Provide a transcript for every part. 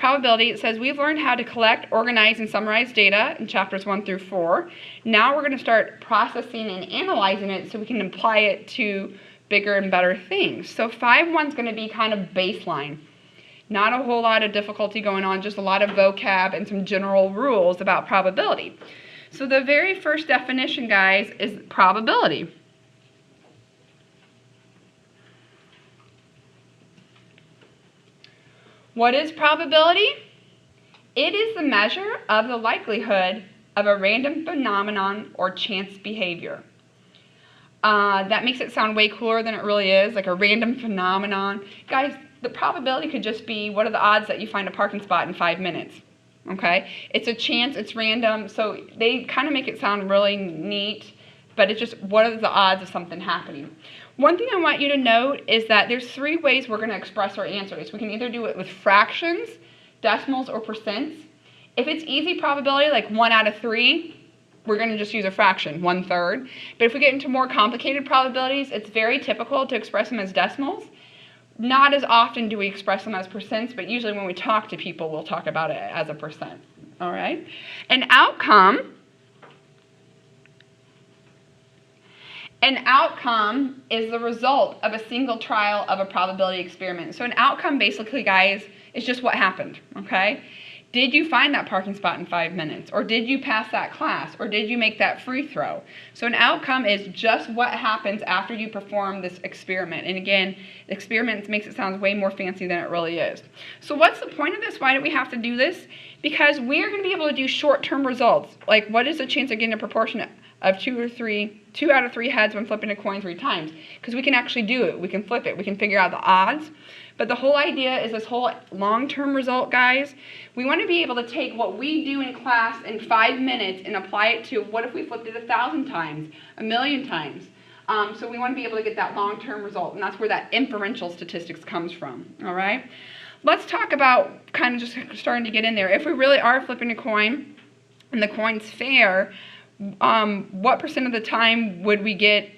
probability, it says we've learned how to collect, organize, and summarize data in chapters 1 through 4. Now we're going to start processing and analyzing it so we can apply it to bigger and better things. So 5.1 is going to be kind of baseline. Not a whole lot of difficulty going on, just a lot of vocab and some general rules about probability. So the very first definition, guys, is probability. What is probability? It is the measure of the likelihood of a random phenomenon or chance behavior. That makes it sound way cooler than it really is, like a random phenomenon. Guys, the probability could just be what are the odds that you find a parking spot in 5 minutes. Okay? It's a chance, it's random, so they kind of make it sound really neat, but it's just what are the odds of something happening. One thing I want you to note is that there's 3 ways we're going to express our answers. We can either do it with fractions, decimals, or percents. If it's easy probability, like 1 out of 3, we're going to just use a fraction, 1/3. But if we get into more complicated probabilities, it's very typical to express them as decimals. Not as often do we express them as percents, but usually when we talk to people, we'll talk about it as a percent. All right? An outcome is the result of a single trial of a probability experiment. So an outcome basically, guys, is just what happened, okay? Did you find that parking spot in 5 minutes? Or did you pass that class? Or did you make that free throw? So an outcome is just what happens after you perform this experiment. And again, the experiment makes it sound way more fancy than it really is. So what's the point of this? Why do we have to do this? Because we are going to be able to do short-term results. Like, what is the chance of getting a proportion of 2 out of 3 heads when flipping a coin 3 times? Because we can actually do it. We can flip it. We can figure out the odds. But the whole idea is this whole long-term result, guys. We want to be able to take what we do in class in 5 minutes and apply it to what if we flipped it 1,000 times, 1,000,000 times. So we want to be able to get that long-term result, and that's where that inferential statistics comes from, all right? Let's talk about kind of just starting to get in there. If we really are flipping a coin and the coin's fair, what percent of the time would we get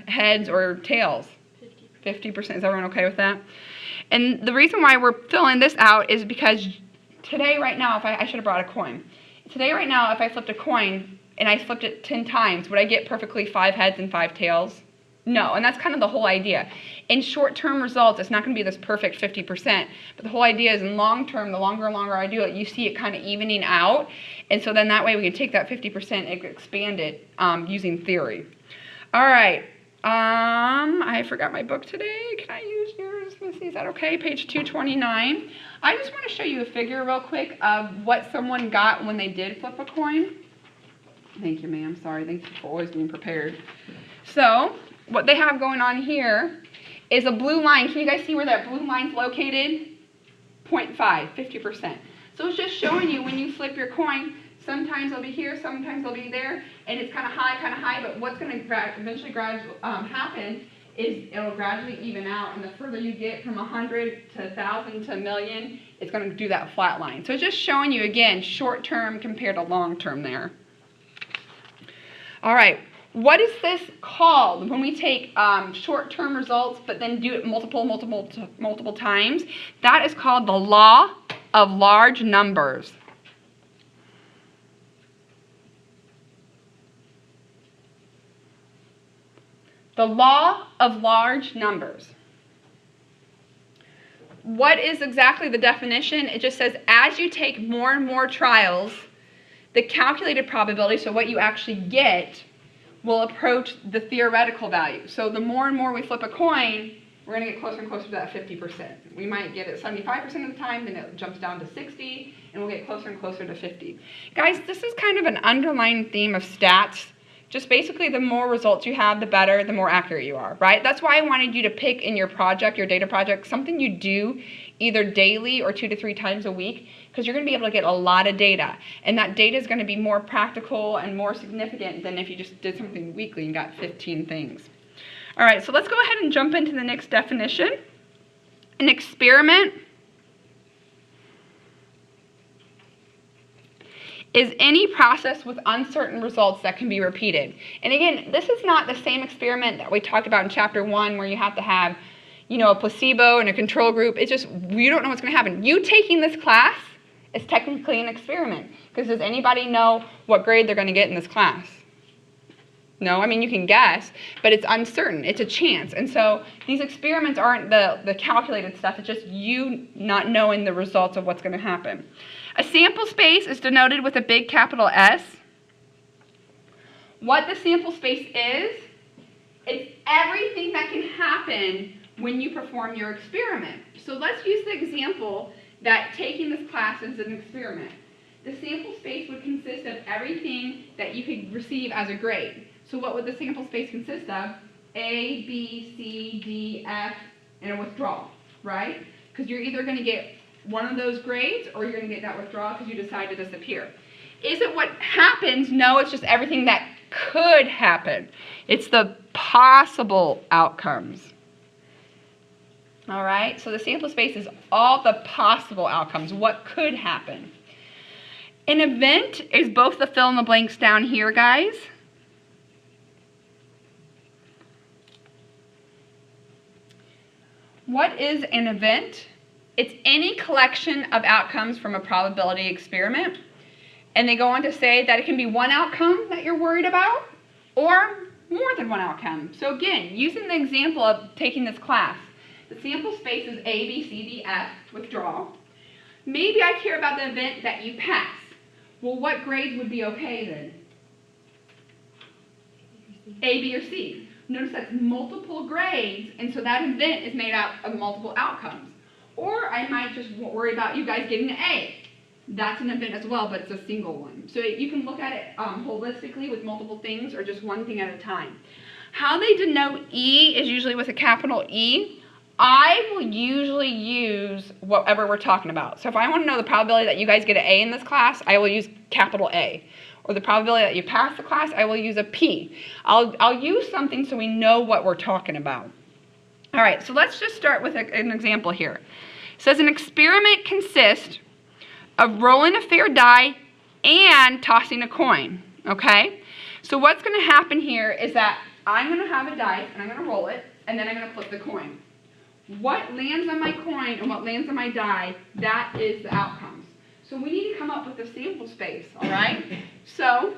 heads or tails? 50%. Is everyone okay with that? And the reason why we're filling this out is because today, right now, if I should have brought a coin. Today, right now, if I flipped a coin and I flipped it 10 times, would I get perfectly 5 heads and 5 tails? No, and that's kind of the whole idea. In short-term results, it's not going to be this perfect 50%, but the whole idea is in long-term, the longer and longer I do it, you see it kind of evening out, and so then that way we can take that 50% and expand it using theory. All right. I forgot my book today. Can I use yours, Missy? Is that okay? Page 229. I just want to show you a figure real quick of what someone got when they did flip a coin. Thank you, ma'am. Sorry. Thank you for always being prepared. So, what they have going on here is a blue line. Can you guys see where that blue line's located? 0.5, 50%. So it's just showing you when you flip your coin, sometimes they'll be here, sometimes they'll be there, and it's kind of high, but what's going to eventually happen is it'll gradually even out, and the further you get from 100 to 1,000 to 1,000,000, it's going to do that flat line. So it's just showing you, again, short-term compared to long-term there. All right, what is this called when we take short-term results but then do it multiple times? That is called the law of large numbers. The law of large numbers. What is exactly the definition? It just says as you take more and more trials, the calculated probability, so what you actually get, will approach the theoretical value. So the more and more we flip a coin, we're going to get closer and closer to that 50%. We might get it 75% of the time, then it jumps down to 60, and we'll get closer and closer to 50. Guys, this is kind of an underlying theme of stats. Just basically the more results you have, the better, the more accurate you are, right? That's why I wanted you to pick in your project, your data project, something you do either daily or 2 to 3 times a week, because you're going to be able to get a lot of data. And that data is going to be more practical and more significant than if you just did something weekly and got 15 things. All right, so let's go ahead and jump into the next definition. An experiment is any process with uncertain results that can be repeated. And again, this is not the same experiment that we talked about in chapter 1 where you have to have, a placebo and a control group. It's just, you don't know what's going to happen. You taking this class is technically an experiment, because does anybody know what grade they're going to get in this class? No, I mean, you can guess, but it's uncertain. It's a chance. And so these experiments aren't the calculated stuff. It's just you not knowing the results of what's going to happen. A sample space is denoted with a big capital S. What the sample space is, it's everything that can happen when you perform your experiment. So let's use the example that taking this class is an experiment. The sample space would consist of everything that you could receive as a grade. So what would the sample space consist of? A, B, C, D, F, and a withdrawal, right? Because you're either going to get one of those grades or you're going to get that withdrawal because you decide to disappear. Is it what happens? No, it's just everything that could happen. It's the possible outcomes. All right, so the sample space is all the possible outcomes, what could happen. An event is both the fill in the blanks down here, guys. What is an event? It's any collection of outcomes from a probability experiment. And they go on to say that it can be one outcome that you're worried about or more than one outcome. So again, using the example of taking this class, the sample space is A, B, C, D, F, withdrawal. Maybe I care about the event that you pass. Well, what grades would be okay then? A, B, or C. Notice that's multiple grades, and so that event is made out of multiple outcomes. Or I might just worry about you guys getting an A. That's an event as well, but it's a single one. So you can look at it holistically with multiple things or just one thing at a time. How they denote E is usually with a capital E. I will usually use whatever we're talking about. So if I want to know the probability that you guys get an A in this class, I will use capital A. Or the probability that you pass the class, I will use a P. I'll use something so we know what we're talking about. All right, so let's just start with an example here. It says an experiment consists of rolling a fair die and tossing a coin, okay? So what's going to happen here is that I'm going to have a dice, and I'm going to roll it, and then I'm going to flip the coin. What lands on my coin and what lands on my die, that is the outcomes. So we need to come up with a sample space, all right? So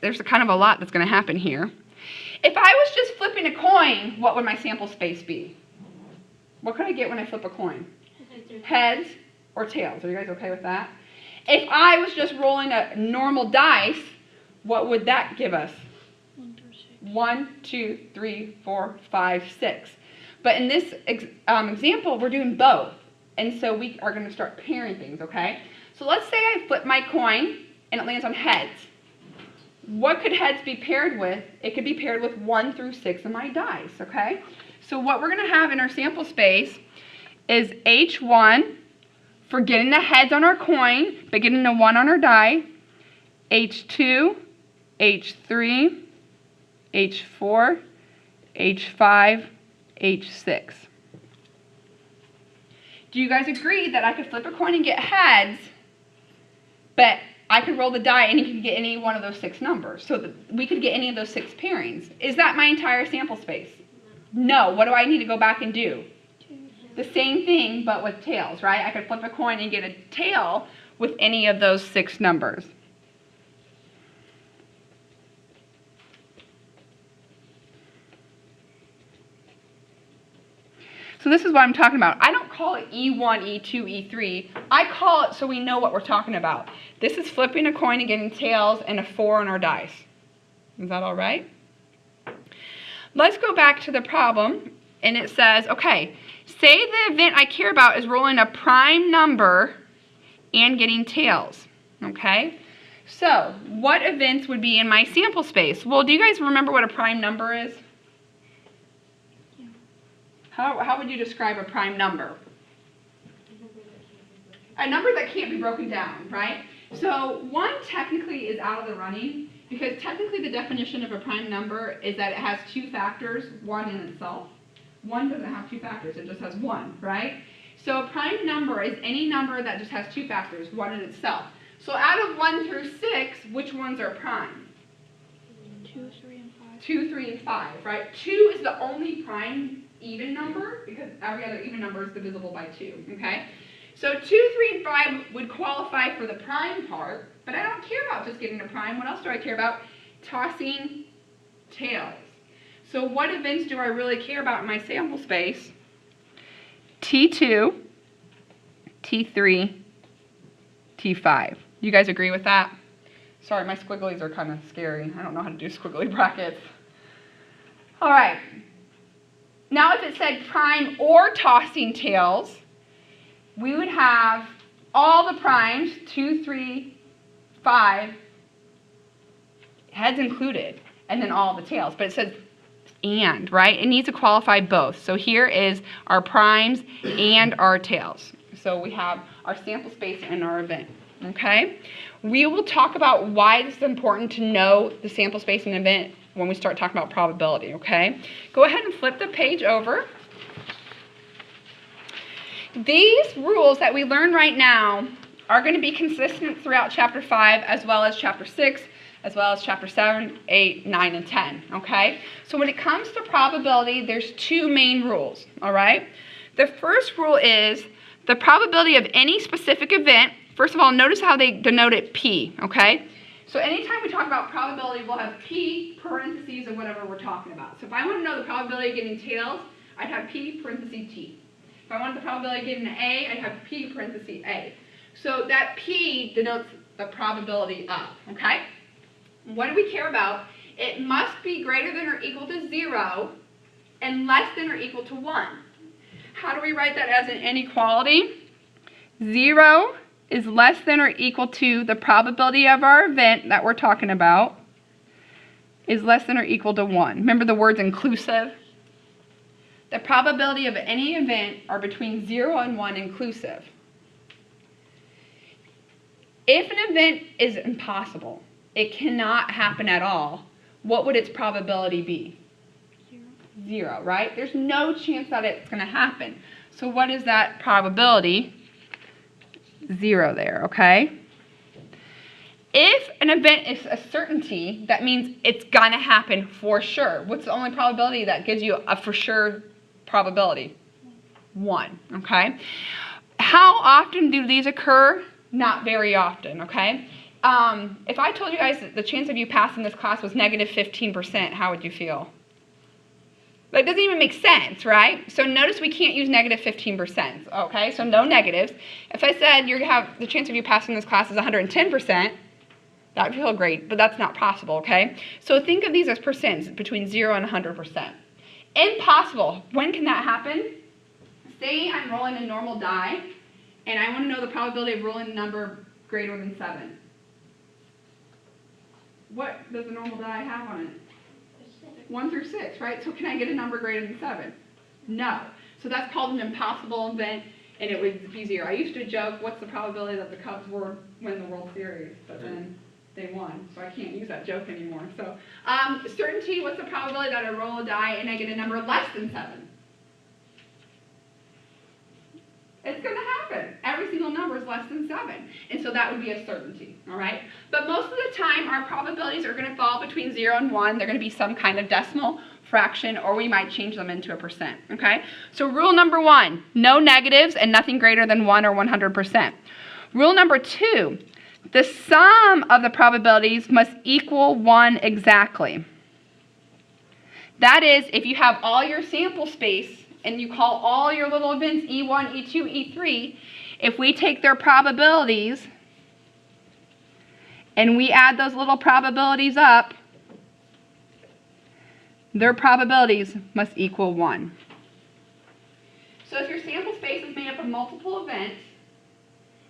there's kind of a lot that's going to happen here. If I was just flipping a coin, what would my sample space be? What could I get when I flip a coin? Heads or tails? Are you guys okay with that? If I was just rolling a normal dice, what would that give us? 1, 2, 3, 4, 5, 6. But in this example, we're doing both. And so we are going to start pairing things, okay? So let's say I flip my coin and it lands on heads. What could heads be paired with? It could be paired with 1 through 6 of my dice, okay? So what we're going to have in our sample space is H1 for getting the heads on our coin, but getting a 1 on our die. H2, H3, H4, H5, H6. Do you guys agree that I could flip a coin and get heads, but I could roll the die and you could get any one of those 6 numbers? So that we could get any of those 6 pairings. Is that my entire sample space? No. What do I need to go back and do? The same thing, but with tails, right? I could flip a coin and get a tail with any of those 6 numbers. So this is what I'm talking about. I don't call it E1, E2, E3. I call it so we know what we're talking about. This is flipping a coin and getting tails and a 4 on our dice. Is that all right? Let's go back to the problem, and it says, okay, say the event I care about is rolling a prime number and getting tails, okay? So what events would be in my sample space? Well, do you guys remember what a prime number is? How would you describe a prime number? A number that can't be broken down, right? So 1 technically is out of the running because technically the definition of a prime number is that it has 2 factors, 1 in itself. 1 doesn't have 2 factors, it just has 1, right? So a prime number is any number that just has 2 factors, 1 in itself. So out of 1 through 6, which ones are prime? 2, 3, and 5. 2, 3, and 5, right? 2 is the only prime even number, because every other even number is divisible by 2, okay? So 2, 3, and 5 would qualify for the prime part, but I don't care about just getting a prime. What else do I care about? Tossing tails. So what events do I really care about in my sample space? T2, T3, T5. You guys agree with that? Sorry, my squigglies are kind of scary. I don't know how to do squiggly brackets. All right. Now if it said prime or tossing tails, we would have all the primes, 2, 3, 5, heads included, and then all the tails. But it says and, right? It needs to qualify both. So here is our primes and our tails. So we have our sample space and our event, okay? We will talk about why this is important to know the sample space and event when we start talking about probability, okay? Go ahead and flip the page over. These rules that we learn right now are going to be consistent throughout Chapter 5 as well as Chapter 6, as well as Chapter 7, 8, 9, and 10, okay? So when it comes to probability, there's 2 main rules, all right? The first rule is the probability of any specific event. First of all, notice how they denote it P, okay? So anytime we talk about probability, we'll have P parentheses of whatever we're talking about. So if I want to know the probability of getting tails, I'd have P parentheses T. If I wanted the probability of getting an A, I'd have P parentheses A. So that P denotes the probability of, okay? What do we care about? It must be greater than or equal to 0 and less than or equal to 1. How do we write that as an inequality? 0 is less than or equal to the probability of our event that we're talking about is less than or equal to 1. Remember the words inclusive? The probability of any event are between 0 and 1 inclusive. If an event is impossible, it cannot happen at all, what would its probability be? 0, right? There's no chance that it's going to happen. So what is that probability? 0 there, okay? If an event is a certainty, that means it's going to happen for sure. What's the only probability that gives you a for sure probability? 1, okay? How often do these occur? Not very often, okay? If I told you guys that the chance of you passing this class was negative 15%, how would you feel? That doesn't even make sense, right? So notice we can't use negative 15%, okay? So no negatives. If I said you have the chance of you passing this class is 110%, that would feel great, but that's not possible, okay? So think of these as percents between 0 and 100%. Impossible. When can that happen? Say I'm rolling a normal die, and I want to know the probability of rolling a number greater than 7. What does a normal die have on it? 1 through 6, right? So can I get a number greater than 7? No. So that's called an impossible event, and it would be 0. I used to joke, what's the probability that the Cubs win the World Series? But then they won, so I can't use that joke anymore. So certainty, what's the probability that I roll a die and I get a number less than 7? It's going to happen. Every single number is less than 7. And so that would be a certainty, all right? But most of the time, our probabilities are going to fall between 0 and 1. They're going to be some kind of decimal fraction, or we might change them into a percent, okay? So rule number 1, no negatives and nothing greater than 1 or 100%. Rule number 2, the sum of the probabilities must equal 1 exactly. That is, if you have all your sample space, and you call all your little events E1, E2, E3, if we take their probabilities and we add those little probabilities up, their probabilities must equal 1. So if your sample space is made up of multiple events,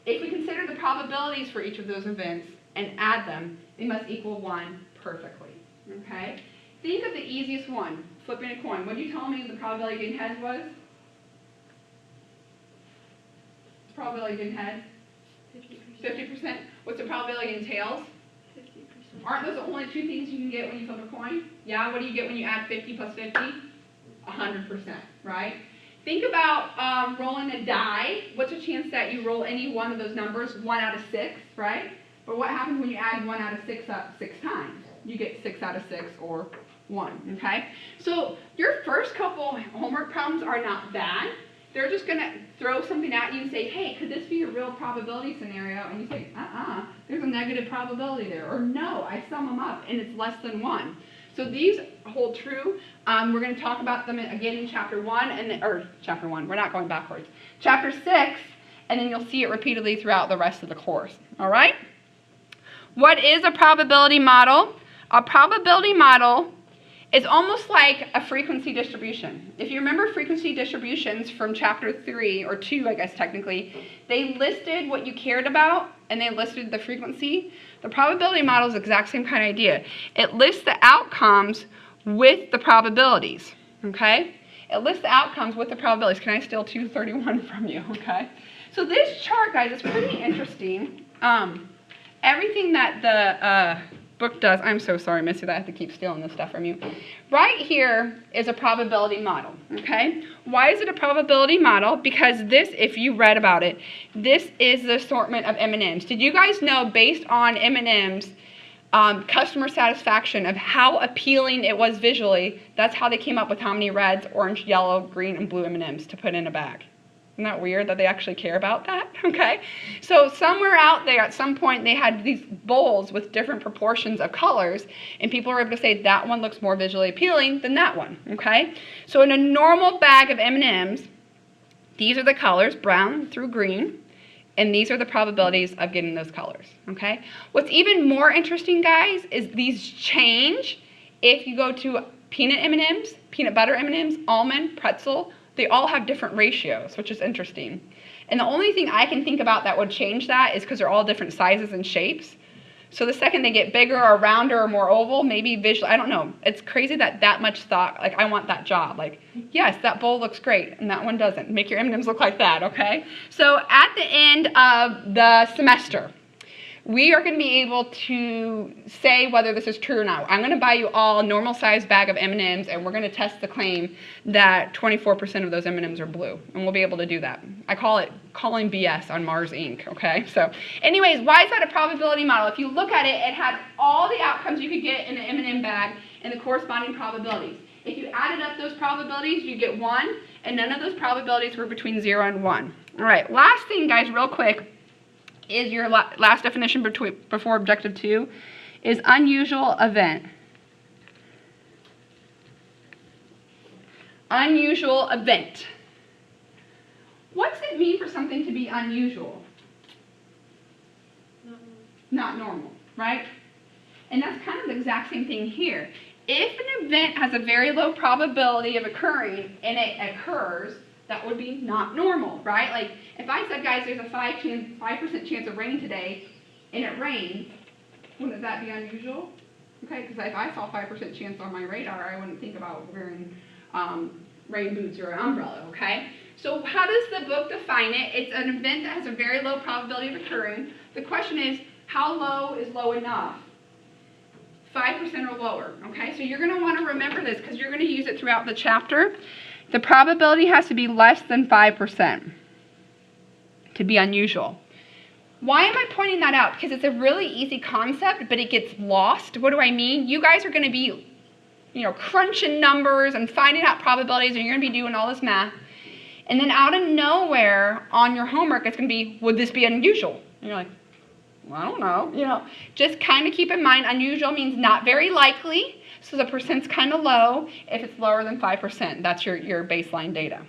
if we consider the probabilities for each of those events and add them, they must equal 1 perfectly. Okay? Think of the easiest one, flipping a coin. What did you tell me the probability of getting heads was? The probability of getting heads? 50%. What's the probability of getting tails? 50%. Aren't those the only 2 things you can get when you flip a coin? Yeah, what do you get when you add 50 plus 50? 100%, right? Think about rolling a die. What's the chance that you roll any one of those numbers? 1 out of 6, right? But what happens when you add 1 out of 6 up 6 times? You get 6 out of 6, or 1, okay? So your first couple homework problems are not bad. They're just going to throw something at you and say, hey, could this be a real probability scenario? And you say, there's a negative probability there. Or no, I sum them up and it's less than 1. So these hold true. We're going to talk about them again in chapter 1, or chapter 1, we're not going backwards. Chapter 6, and then you'll see it repeatedly throughout the rest of the course. All right? What is a probability model? A probability model is almost like a frequency distribution. If you remember frequency distributions from chapter 3, or 2, I guess technically, they listed what you cared about and they listed the frequency. The probability model is the exact same kind of idea. It lists the outcomes with the probabilities, okay? It lists the outcomes with the probabilities. Can I steal 231 from you, okay? So this chart, guys, is pretty interesting. Everything that the book does, I'm so sorry, Missy, that I have to keep stealing this stuff from you. Right here is a probability model, okay? Why is it a probability model? Because this, if you read about it, this is the assortment of M&Ms. Did you guys know, based on M&Ms, customer satisfaction of how appealing it was visually, that's how they came up with how many reds, orange, yellow, green, and blue M&Ms to put in a bag. Isn't that weird that they actually care about that? Okay. So somewhere out there at some point they had these bowls with different proportions of colors, and people were able to say that one looks more visually appealing than that one. Okay. So in a normal bag of M&Ms, these are the colors, brown through green, and these are the probabilities of getting those colors. Okay. What's even more interesting, guys, is these change if you go to peanut M&Ms, peanut butter M&Ms, almond, pretzel. They all have different ratios, which is interesting. And the only thing I can think about that would change that is because they're all different sizes and shapes. So the second they get bigger or rounder or more oval, maybe visually, I don't know. It's crazy that much thought, like I want that job. Like, yes, that bowl looks great and that one doesn't. Make your M&Ms look like that, okay? So at the end of the semester, we are going to be able to say whether this is true or not. I'm going to buy you all a normal sized bag of M&Ms, and we're going to test the claim that 24% of those M&Ms are blue, and we'll be able to do that. I call it calling BS on Mars Inc., okay? So anyways, why is that a probability model? If you look at it, it had all the outcomes you could get in the M&M bag and the corresponding probabilities. If you added up those probabilities, you get 1, and none of those probabilities were between 0 and 1. All right, last thing, guys, real quick, is your last definition before objective 2 is unusual event. Unusual event. What does it mean for something to be unusual? Not normal, right? And that's kind of the exact same thing here. If an event has a very low probability of occurring and it occurs, that would be not normal, right? Like, if I said, guys, there's a 5% chance of rain today, and it rains, wouldn't that be unusual? Okay, because if I saw 5% chance on my radar, I wouldn't think about wearing rain boots or an umbrella, okay? So how does the book define it? It's an event that has a very low probability of occurring. The question is, how low is low enough? 5% or lower, okay? So you're going to want to remember this because you're going to use it throughout the chapter. The probability has to be less than 5% to be unusual. Why am I pointing that out? Because it's a really easy concept, but it gets lost. What do I mean? You guys are going to be, crunching numbers and finding out probabilities, and you're going to be doing all this math. And then out of nowhere on your homework, it's going to be, would this be unusual? And you're like, well, I don't know. Just kind of keep in mind, unusual means not very likely. So the percent's kind of low. If it's lower than 5%, that's your baseline data.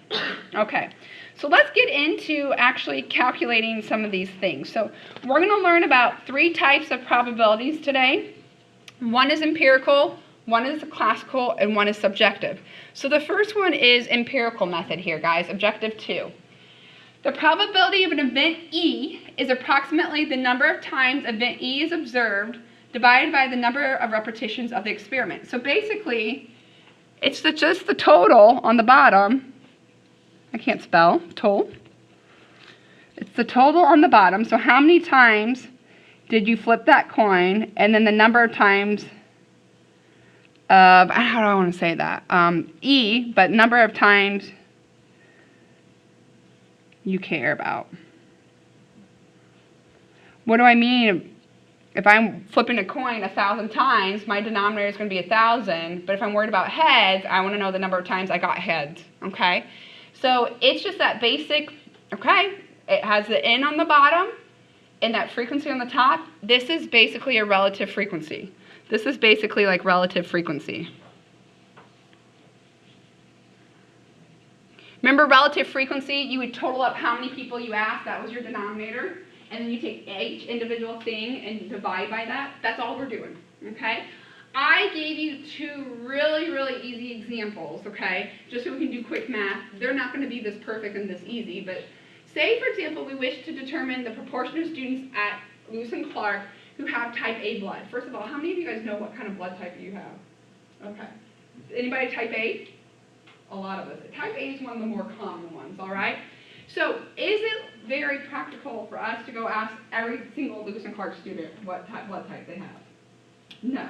Okay, so let's get into actually calculating some of these things. So we're going to learn about 3 types of probabilities today. One is empirical, one is classical, and one is subjective. So the first one is empirical method here, guys, objective 2. The probability of an event E is approximately the number of times event E is observed divided by the number of repetitions of the experiment. So basically, it's just the total on the bottom. I can't spell, total. It's the total on the bottom. So how many times did you flip that coin? And then the number of times of, how do I want to say that? E, but number of times you care about. What do I mean? if I'm flipping a coin 1,000 times, my denominator is going to be 1,000. But if I'm worried about heads, I want to know the number of times I got heads, okay? So it's just that basic, okay? It has the n on the bottom and that frequency on the top. This is basically a relative frequency. This is basically like relative frequency. Remember relative frequency, you would total up how many people you asked, that was your denominator, and then you take each individual thing and divide by that. That's all we're doing, okay? I gave you two really, really easy examples, okay, just so we can do quick math. They're not going to be this perfect and this easy, but say, for example, we wish to determine the proportion of students at Lewis and Clark who have type A blood. First of all, how many of you guys know what kind of blood type you have? Okay. Anybody type A? A lot of us. Type A is one of the more common ones, all right? So is it very practical for us to go ask every single Lewis and Clark student what blood type they have? No.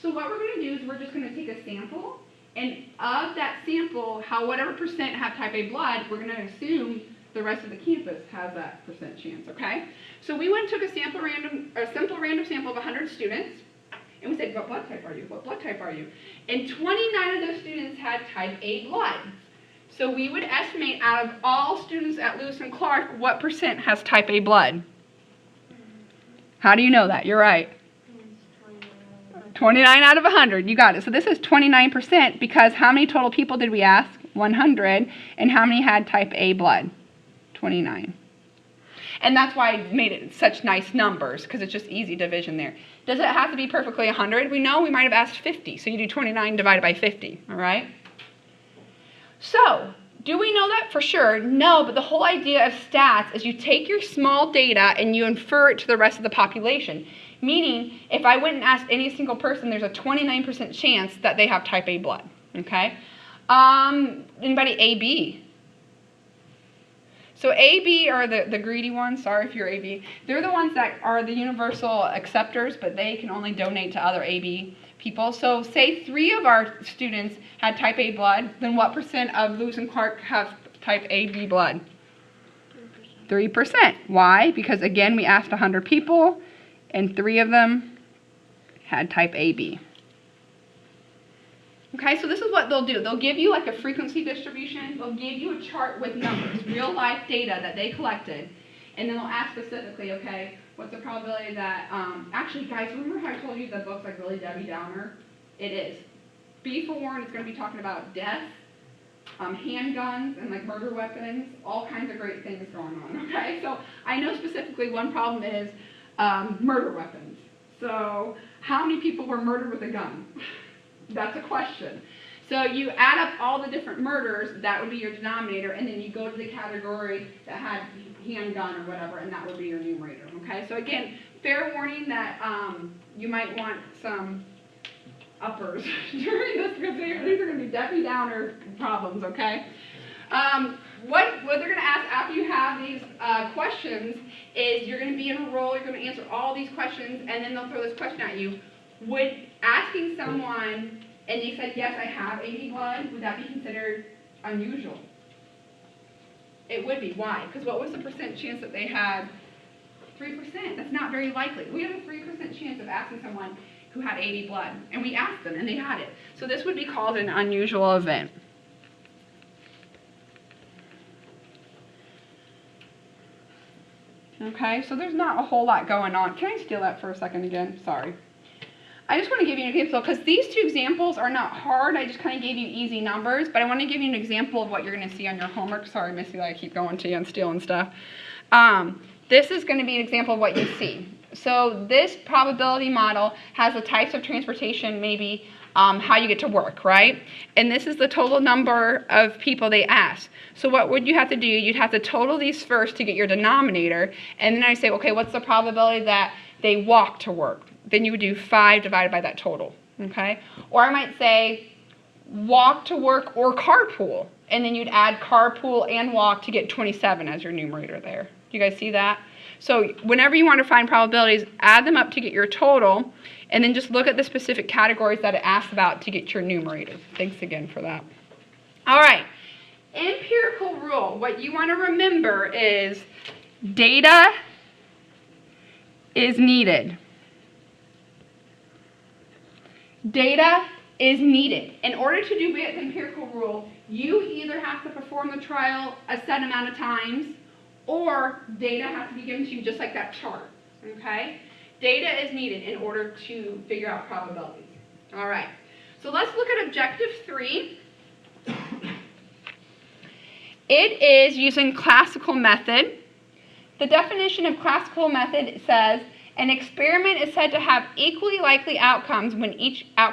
So what we're going to do is we're just going to take a sample, and of that sample, whatever percent have type A blood, we're going to assume the rest of the campus has that percent chance, okay? So we went and took a simple random sample of 100 students, and we said, what blood type are you? What blood type are you? And 29 of those students had type A blood. So we would estimate out of all students at Lewis and Clark, what percent has type A blood? How do you know that? You're right. 29 out of 100. You got it. So this is 29% because how many total people did we ask? 100. And how many had type A blood? 29. And that's why I made it such nice numbers, because it's just easy division there. Does it have to be perfectly 100? We know we might have asked 50, so you do 29 divided by 50, all right? So, do we know that for sure? No, but the whole idea of stats is you take your small data and you infer it to the rest of the population. Meaning, if I went and asked any single person, there's a 29% chance that they have type A blood, okay? Anybody AB? So AB are the greedy ones. Sorry if you're AB. They're the ones that are the universal acceptors, but they can only donate to other AB people. So say 3 of our students had type A blood, then what percent of Lewis and Clark have type AB blood? 3%. Why? Because again, we asked 100 people, and 3 of them had type AB. Okay, so this is what they'll do. They'll give you like a frequency distribution. They'll give you a chart with numbers, real life data that they collected. And then they'll ask specifically, okay, what's the probability that, actually guys, remember how I told you the book's like really Debbie Downer? It is. Be forewarned, it's going to be talking about death, handguns, and like murder weapons, all kinds of great things going on, okay? So I know specifically one problem is murder weapons. So how many people were murdered with a gun? That's a question. So you add up all the different murders, that would be your denominator, and then you go to the category that had handgun or whatever, and that would be your numerator, okay? So again, fair warning that you might want some uppers during this, because these are going to be Debbie Downer problems, okay? What they're going to ask after you have these questions is you're going to be in a role, you're going to answer all these questions, and then they'll throw this question at you. Would asking someone, and they said, yes, I have AB blood, would that be considered unusual? It would be. Why? Because what was the percent chance that they had? 3%. That's not very likely. We have a 3% chance of asking someone who had AB blood, and we asked them, and they had it. So this would be called an unusual event. Okay, so there's not a whole lot going on. Can I steal that for a second again? Sorry. I just want to give you an example, because these 2 examples are not hard. I just kind of gave you easy numbers, but I want to give you an example of what you're going to see on your homework. Sorry, Missy, I keep going to you and stealing stuff. This is going to be an example of what you see. So this probability model has the types of transportation, maybe how you get to work, right? And this is the total number of people they asked. So what would you have to do? You'd have to total these first to get your denominator, and then I say, okay, what's the probability that they walk to work? Then you would do 5 divided by that total, okay? Or I might say walk to work or carpool, and then you'd add carpool and walk to get 27 as your numerator there. Do you guys see that? So whenever you want to find probabilities, add them up to get your total, and then just look at the specific categories that it asks about to get your numerator. Thanks again for that. All right, empirical rule. What you want to remember is data is needed. data is needed. In order to do the empirical rule, you either have to perform the trial a set amount of times, or data has to be given to you just like that chart, okay? Data is needed in order to figure out probabilities. All right, so let's look at objective 3. It is using classical method. The definition of classical method says, an experiment is said to have equally likely outcomes when each outcome